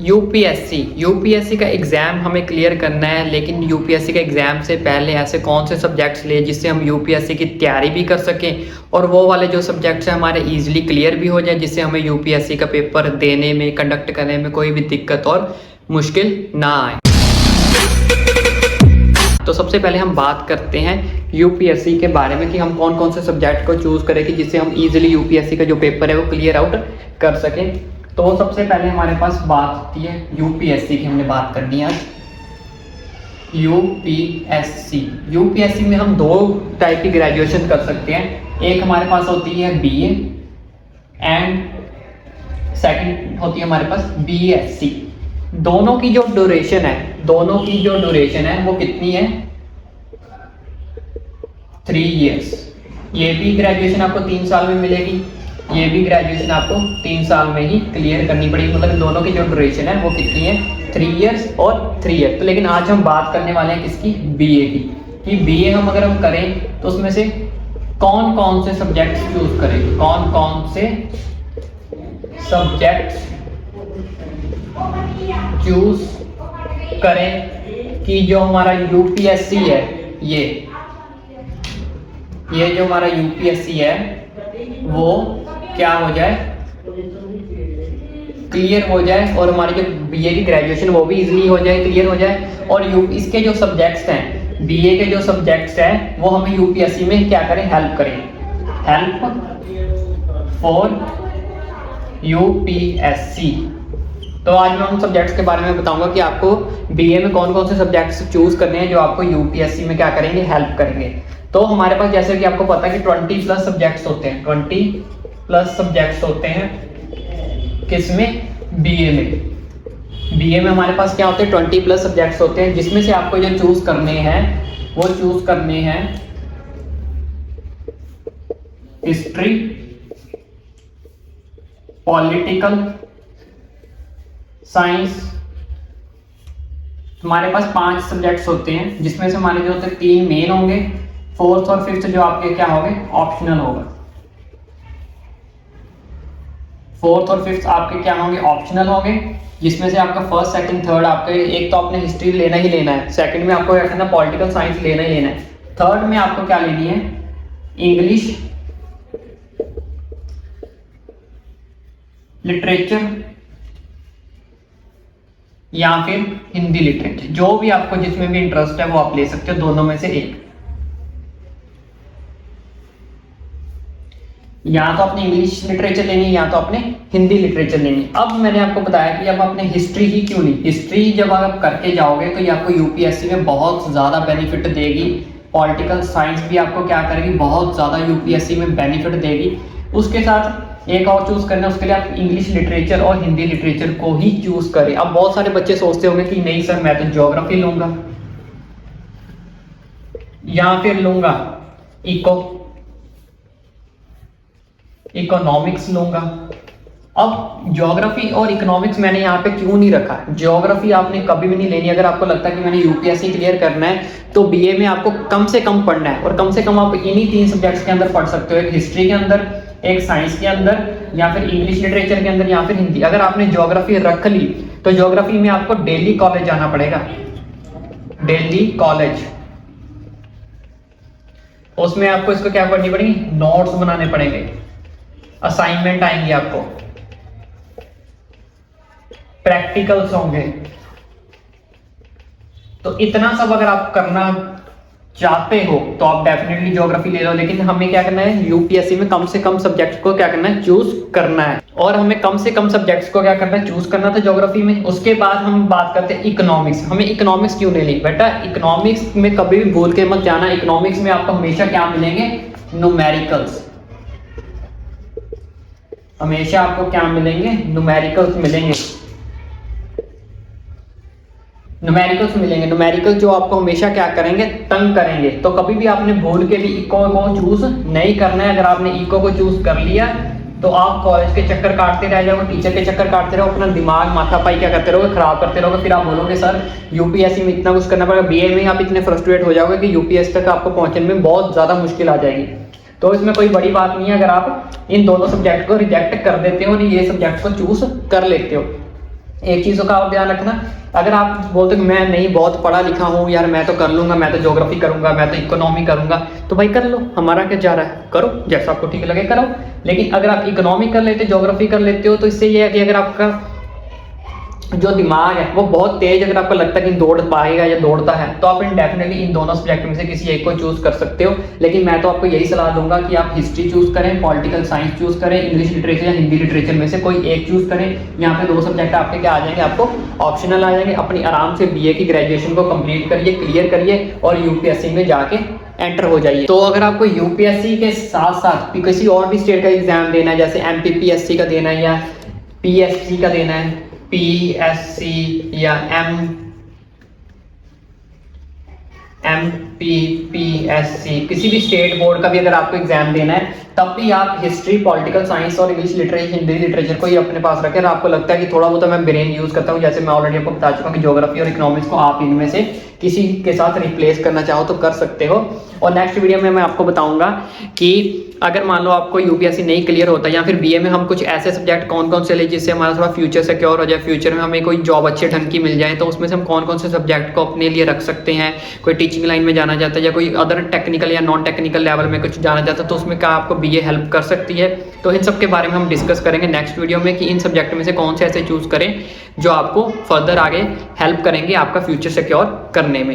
UPSC का exam हमें clear करना है, लेकिन यूपीएससी का एग्ज़ाम से पहले ऐसे कौन से सब्जेक्ट्स ले जिससे हम यूपीएससी की तैयारी भी कर सकें और वो वाले जो सब्जेक्ट्स हैं हमारे इजीली क्लियर भी हो जाए, जिससे हमें यूपीएससी का पेपर देने में, कंडक्ट करने में कोई भी दिक्कत और मुश्किल ना आए। तो सबसे पहले हम बात करते हैं यूपीएससी के बारे में कि हम कौन कौन से सब्जेक्ट को चूज़ करें कि जिससे हम इजीली यूपीएससी का जो पेपर है वो क्लियर आउट कर सकें। तो सबसे पहले हमारे पास बात होती है यूपीएससी की, हमने बात करनी है आज यूपीएससी में हम दो टाइप की ग्रेजुएशन कर सकते हैं। एक हमारे पास होती है बीए एंड सेकंड होती है हमारे पास बीएससी। दोनों की जो ड्यूरेशन है वो कितनी है? 3 इयर्स। ये भी ग्रेजुएशन आपको 3 साल में मिलेगी, ये भी ग्रेजुएशन आपको 3 साल में ही क्लियर करनी पड़ेगी। मतलब दोनों की जो ड्यूरेशन है वो कितनी है? 3 इयर्स और 3 ईयर। तो लेकिन आज हम बात करने वाले हैं किसकी? बीए की, कि बीए अगर हम करें तो उसमें से कौन कौन से सब्जेक्ट्स चूज करें, कौन कौन से सब्जेक्ट्स चूज करें कि जो हमारा यूपीएससी है, ये जो हमारा यूपीएससी है वो क्या हो जाए? क्लियर हो जाए और हमारी जो बीए की ग्रेजुएशन वो भी इजीली हो जाए, क्लियर हो जाए। और इसके जो सब्जेक्ट्स हैं, बीए के जो सब्जेक्ट्स हैं वो हमें यूपीएससी में क्या करें? हेल्प करें। Help for UPSC. तो आज मैं उन सब्जेक्ट्स के बारे में बताऊंगा कि आपको बीए में कौन कौन से सब्जेक्ट्स चूज करने हैं जो आपको यूपीएससी में क्या करेंगे? हेल्प करेंगे। तो हमारे पास जैसे कि आपको पता है कि 20+ सब्जेक्ट्स होते हैं, 20+ सब्जेक्ट्स होते हैं किसमें? बीए में। बीए में हमारे पास क्या होते हैं? 20+ सब्जेक्ट्स होते हैं, जिसमें से आपको जो चूज करने हैं वो चूज करने हैं हिस्ट्री, पॉलिटिकल साइंस। हमारे पास 5 सब्जेक्ट्स होते हैं, जिसमें से हमारे जो होते हैं 3 मेन होंगे, 4th और 5th जो आपके क्या होंगे? ऑप्शनल होगा। 4th और 5th आपके क्या होंगे? ऑप्शनल होंगे, जिसमें से आपका 1st, 2nd, 3rd आपके एक तो आपने हिस्ट्री लेना ही लेना है, 2nd में आपको क्या करना है? पॉलिटिकल साइंस लेना ही लेना है, 3rd में आपको क्या लेनी है? इंग्लिश लिटरेचर या फिर हिंदी लिटरेचर। जो भी आपको जिसमें भी इंटरेस्ट है वो आप ले सकते हो, दोनों में से एक। या तो आपने इंग्लिश लिटरेचर लेनी है या तो आपने हिंदी लिटरेचर लेनी है। अब मैंने आपको बताया कि अब आपने हिस्ट्री ही क्यों ली। हिस्ट्री जब आप करके जाओगे तो ये आपको यूपीएससी में बहुत ज्यादा बेनिफिट देगी। पॉलिटिकल साइंस भी आपको क्या करेगी? बहुत ज्यादा यूपीएससी में बेनिफिट देगी। उसके साथ एक और चूज करना है, उसके लिए आप इंग्लिश लिटरेचर और हिंदी लिटरेचर को ही चूज करें। अब बहुत सारे बच्चे सोचते होंगे कि नहीं सर मैं तो ज्योग्राफी लूंगा या फिर लूंगा इकोनॉमिक्स लूंगा। अब ज्योग्राफी और इकोनॉमिक्स मैंने यहाँ पे क्यों नहीं रखा? ज्योग्राफी आपने कभी भी नहीं लेनी। अगर आपको लगता है कि मैंने यूपीएससी क्लियर करना है तो बीए में आपको कम से कम पढ़ना है, और कम से कम आप इन्हीं 3 सब्जेक्ट्स के अंदर पढ़ सकते हो, एक हिस्ट्री के अंदर, एक साइंस के अंदर, या फिर इंग्लिश लिटरेचर के अंदर, या फिर हिंदी। अगर आपने ज्योग्राफी रख ली तो ज्योग्राफी में आपको दिल्ली कॉलेज जाना पड़ेगा, दिल्ली कॉलेज। उसमें आपको इसको क्या करनी पड़ेगी? नोट्स बनाने पड़ेंगे, असाइनमेंट आएंगे, आपको प्रैक्टिकल्स होंगे। तो इतना सब अगर आप करना चाहते हो तो आप डेफिनेटली ज्योग्राफी ले लो। लेकिन हमें क्या करना है? यूपीएससी में कम से कम सब्जेक्ट्स को क्या करना है? चूज करना है। और हमें कम से कम सब्जेक्ट्स को क्या करना है? चूज करना था ज्योग्राफी में। उसके बाद हम बात करते हैं इकोनॉमिक्स। हमें इकोनॉमिक्स क्यों नहीं ली? बेटा इकोनॉमिक्स में कभी भी भूल के मत जाना, इकोनॉमिक्स में आपको हमेशा क्या मिलेंगे? न्यूमेरिकल्स। हमेशा आपको क्या मिलेंगे? न्यूमेरिकल्स मिलेंगे। न्यूमेरिकल जो आपको हमेशा क्या करेंगे? तंग करेंगे। तो कभी भी आपने भूल के भी इको को चूज नहीं करना है। अगर आपने इको को चूज कर लिया तो आप कॉलेज के चक्कर काटते रह जाओगे, टीचर के चक्कर काटते रहो, अपना दिमाग माथापाई क्या करते रहोगे? खराब करते रहोगे। फिर आप बोलोगे सर यूपीएससी में इतना कुछ करना पड़ेगा। बीए में आप इतने फ्रस्ट्रेट हो जाओगे कि यूपीएससी तक आपको पहुंचने में बहुत ज्यादा मुश्किल आ जाएगी। तो इसमें कोई बड़ी बात नहीं है अगर आप इन दोनों सब्जेक्ट को रिजेक्ट कर देते हो और ये सब्जेक्ट को चूज कर लेते हो। एक चीज़ों का आप ध्यान रखना, अगर आप बोलते हो कि मैं नहीं बहुत पढ़ा लिखा हूँ यार, मैं तो कर लूँगा, मैं तो ज्योग्राफी करूँगा, मैं तो इकोनॉमी करूँगा, तो भाई कर लो, हमारा क्या जा रहा है, करो जैसा आपको ठीक लगे करो। लेकिन अगर आप इकोनॉमी कर लेते, ज्योग्राफी कर लेते हो, तो इससे ये है कि अगर आपका जो दिमाग है वो बहुत तेज, अगर आपको लगता है कि दौड़ पाएगा या दौड़ता है, तो आप डेफिनेटली इन दोनों सब्जेक्ट में से किसी एक को चूज कर सकते हो। लेकिन मैं तो आपको यही सलाह दूंगा कि आप हिस्ट्री चूज करें, पॉलिटिकल साइंस चूज करें, इंग्लिश लिटरेचर या हिंदी लिटरेचर में से कोई एक चूज करें। यहाँ पे 2 सब्जेक्ट आपके क्या आ जाएंगे, आपको ऑप्शनल आ जाएंगे। अपनी आराम से बीए की ग्रेजुएशन को कंप्लीट करिए, क्लियर करिए और यूपीएससी में जाके एंटर हो जाइए। तो अगर आपको यूपीएससी के साथ साथ किसी और भी स्टेट का एग्जाम देना है, जैसे एमपीपीएससी का देना है या पीएससी का देना है, पीएससी या एमपीपीएससी, किसी भी स्टेट बोर्ड का भी अगर आपको एग्जाम देना है, तब भी आप हिस्ट्री, पॉलिटिकल साइंस और इंग्लिश लिटरेचर, हिंदी लिटरेचर को ही अपने पास रखें। और आपको लगता है कि थोड़ा बहुत मैं ब्रेन यूज करता हूँ, जैसे मैं ऑलरेडी आपको बता चुका हूँ कि ज्योग्राफी और इकोनॉमिक्स को आप इनमें से किसी के साथ रिप्लेस करना चाहो तो कर सकते हो। और नेक्स्ट वीडियो में मैं आपको बताऊंगा कि अगर मान लो आपको यूपीएससी नहीं क्लियर होता, या फिर बीए में हम कुछ ऐसे सब्जेक्ट कौन कौन से ले जिससे हमारा थोड़ा फ्यूचर सिक्योर हो जाए, फ्यूचर में हमें कोई जॉब अच्छे ढंग की मिल जाए, तो उसमें से हम कौन कौन से सब्जेक्ट को अपने लिए रख सकते हैं। कोई टीचिंग लाइन में जाना चाहता है या कोई अदर टेक्निकल या नॉन टेक्निकल लेवल में कुछ जाना चाहता है, तो उसमें क्या आपको बीए हेल्प कर सकती है। तो इन सब के बारे में हम डिस्कस करेंगे नेक्स्ट वीडियो में कि इन सब्जेक्ट में से कौन से ऐसे चूज करें जो आपको फर्दर आगे हेल्प करेंगे आपका फ्यूचर सिक्योर करने में।